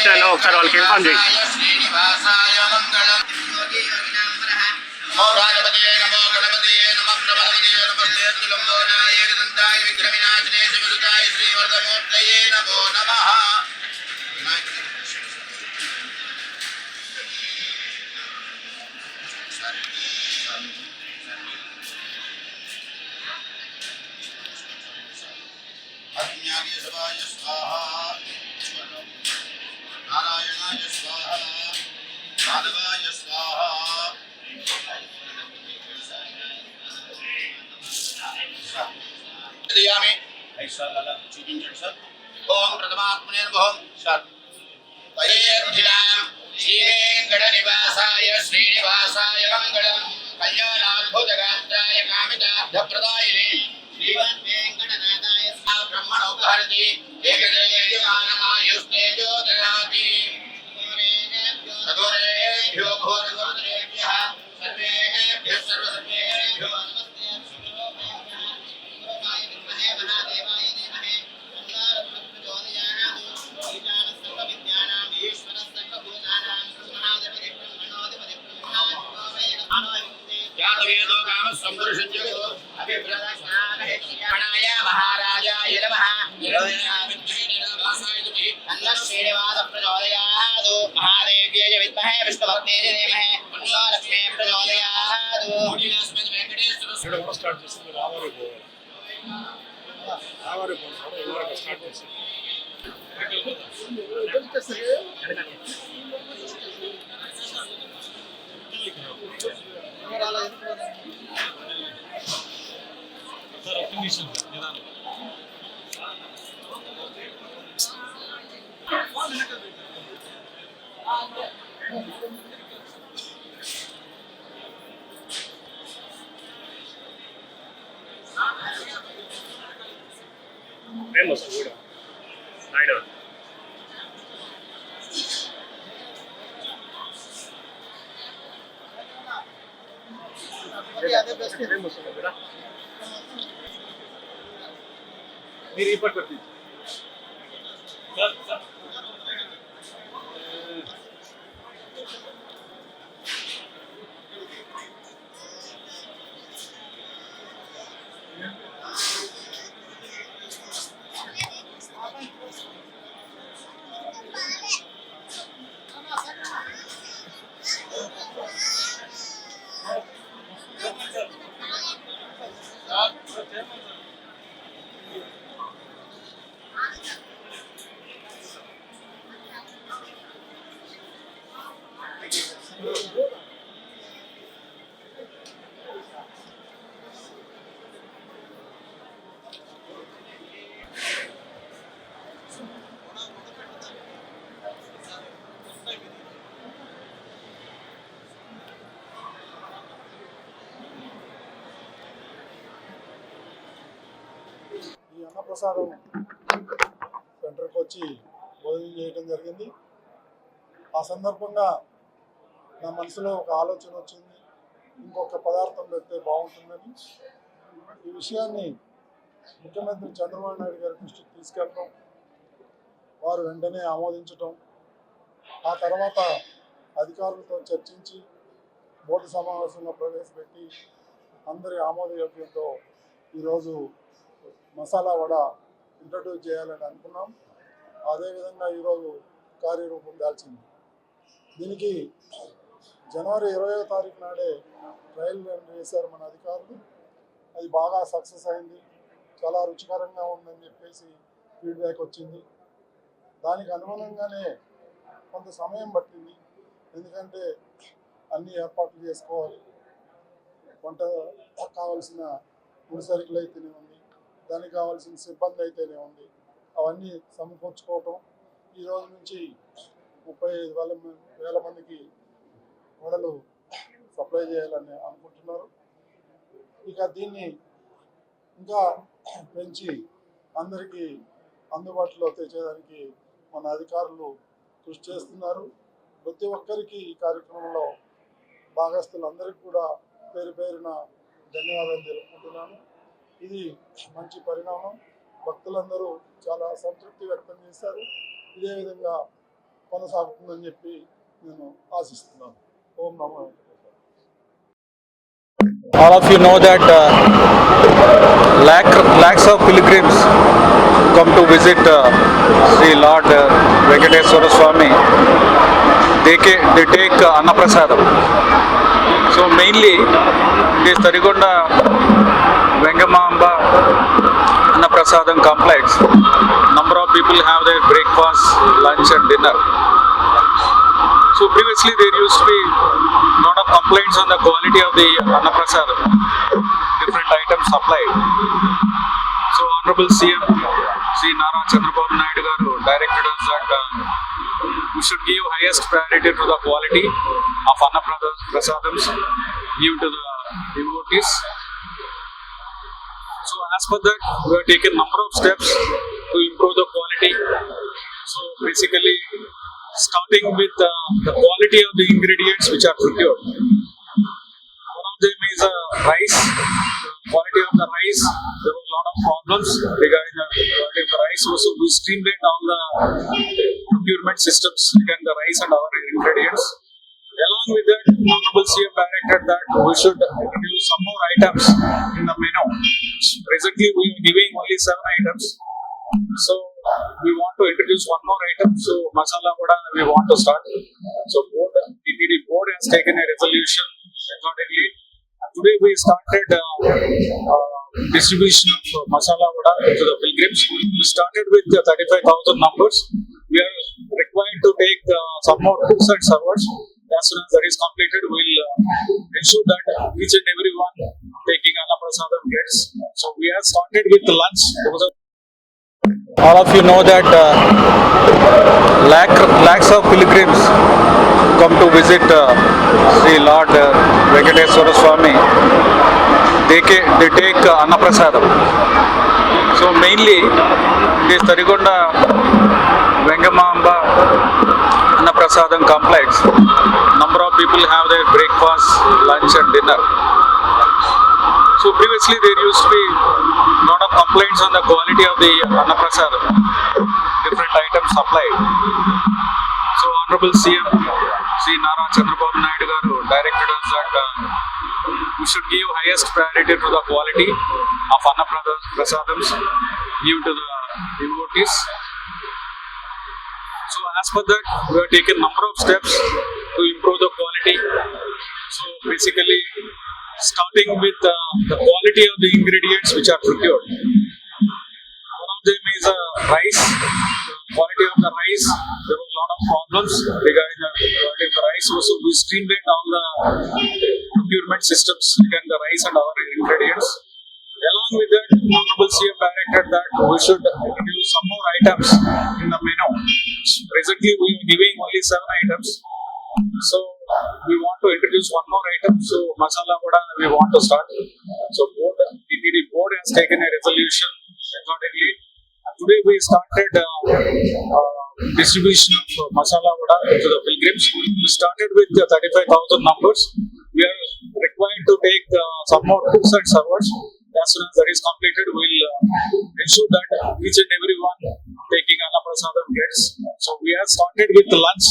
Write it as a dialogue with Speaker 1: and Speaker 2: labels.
Speaker 1: వచ్చినానో ఒకసారి వాళ్ళకి ఇన్ఫార్మ్ చేయి.
Speaker 2: नारायणाय स्वाहा माधवाय स्वाहा दयामि ऐसा लाला चुकिंजन सर ओम प्रथमात्मने नमः सर तयेर्धिनां श्रीवेंकटनिवासाय श्रीनिवासाय मंगलम कल्याणाद्भुतगात्राय कामितार्थप्रदायिने श्रीमद्वेंकटनाथाय सा ब्रह्मणोपहरति एकदेयमानमायुस्तेजो ददाति तदोरेभ्यो घोरगोत्रेभ्यः सर्वेभ्यः सर्वसर्वेभ्यो नमस्ते गुरुकाय विद्महे महादेवाय धीमहि तन्नो प्रचोदयात् सर्वविद्यानां ईश्वरः सर्वभूतानां ब्रह्माधिपतिः ब्रह्मणोऽधिपतिः यातवेदो कामः सम्पुरुषञ्जगो अभिप्रदक्षिणाय महाराजाय नमः तन्नः श्रीनिवासः प्रचोदयात् महादेव्यै विद्महे विष्णुभक्त्यै धीमहि तन्नो लक्ष्मी प्रचोदयात्
Speaker 3: स्टार्ट చేసింది రావారి పోవాలి ఎవరికి స్టార్ట్ చేసింది ఫేమస్ కూడా నాయుడు ఫేమస్ కూడా మీరు ఈ పట్టు
Speaker 4: ఈ అన్నప్రసాదం సెంటర్కి వచ్చి భోజనం చేయడం జరిగింది. ఆ సందర్భంగా నా మనసులో ఒక ఆలోచన వచ్చింది, ఇంకొక పదార్థం పెడితే బాగుంటుందని. ఈ విషయాన్ని ముఖ్యమంత్రి చంద్రబాబు నాయుడు గారి దృష్టికి తీసుకెళ్ళడం, వారు వెంటనే ఆమోదించటం, ఆ తర్వాత అధికారులతో చర్చించి బోర్డు సమావేశంలో ప్రవేశపెట్టి అందరి ఆమోదయోగ్యంతో ఈరోజు మసాలా వడ ఇంట్రడ్యూస్ చేయాలని అనుకున్నాం. అదేవిధంగా ఈరోజు కార్యరూపం దాల్చింది. దీనికి జనవరి 20వ తారీఖు నాడే ట్రయల్ రన్ చేశారు మన అధికారులు. అది బాగా సక్సెస్ అయింది, చాలా రుచికరంగా ఉందని చెప్పేసి ఫీడ్బ్యాక్ వచ్చింది. దానికి అనుగుణంగానే కొంత సమయం పట్టింది, ఎందుకంటే అన్ని ఏర్పాట్లు చేసుకోవాలి. వంట కావాల్సిన ముడిసరుకులు అయితేనే ఉంది, దానికి కావాల్సిన సిబ్బంది అయితేనే ఉంది, అవన్నీ సమకూర్చుకోవటం. ఈరోజు నుంచి 35,000 మందికి వడలు సప్లై చేయాలని అనుకుంటున్నారు. ఇక దీన్ని ఇంకా పెంచి అందరికీ అందుబాటులో తెచ్చేదానికి మన అధికారులు కృషి చేస్తున్నారు. ప్రతి ఒక్కరికి ఈ కార్యక్రమంలో భాగస్తులందరికీ కూడా పేరు పేరున ధన్యవాదాలు తెలుపుకుంటున్నాను. ఇది మంచి పరిణామం. భక్తులందరూ చాలా సంతృప్తి వ్యక్తం చేశారు. ఇదే విధంగా కొనసాగుతుందని చెప్పి నేను ఆశిస్తున్నాను. ఓం నమో Venkateswara.
Speaker 1: All of you know that lakhs of pilgrims come to visit Sri Lord Venkateswara Swami. They take Annaprasadam. So mainly this Tarigonda Vengamamba Annaprasadam complex, number of people have their breakfast, lunch and dinner. So previously there used to be lot of complaints on the quality of the Annaprasadam, different items supplied. So Honorable CM Sri Nara Chandrababu Naidu garu directed us that we should give highest priority to the quality of Annaprasadams given to the devotees. So as per that, we have taken number of steps to improve the quality. So basically, starting with the quality of the ingredients which are procured. One of them is rice. The quality of the rice, there were a lot of problems regarding the quality of the rice. So we streamlined all the procurement systems regarding the rice and other ingredients. Along with that, Honorable CM directed that we should introduce some more items in the menu. Presently, we are giving only 7 items. So we want to introduce one more item. So masala vada we want to start. So TTD board has taken a resolution accordingly. Today we started distribution of masala vada to the pilgrims. We started with 35,000 numbers. We are required to take some more cooks and servers. As soon as that is completed, we will ensure that each and every one taking Annaprasadam gets. So we have started with the lunch. All of you know that lakhs of pilgrims come to visit Sri Lord Venkateswara Swami. They take Annaprasadam. So mainly this Tarigonda Vengamamba Annaprasadam complex, number of people have their breakfast, lunch and dinner. So previously there used to be lot of complaints on the quality of the Annaprasadam, different items supplied. So Honorable CM Sri Nara Chandrababu Naidu garu directed us that we should give highest priority to the quality of Annaprasadams given to the devotees. So as per that, we have taken number of steps to improve the quality. So basically, starting with the quality of the ingredients which are procured. One of them is rice. The quality of the rice, there were a lot of problems regarding the quality of the rice. So we streamlined all the procurement systems regarding the rice and other ingredients. Along with that, Honorable CM directed that we should introduce some more items in the menu. Presently, we are giving only 7 items. So we want to introduce one more item. So masala vada we want to start. So TTD board has taken a resolution accordingly. Today we started distribution of masala vada to the pilgrims. We started with 35,000 numbers. We are required to take some more cooks and servers. As soon as that is completed, we will ensure that each and every one taking Annaprasadam gets. So we have started with lunch.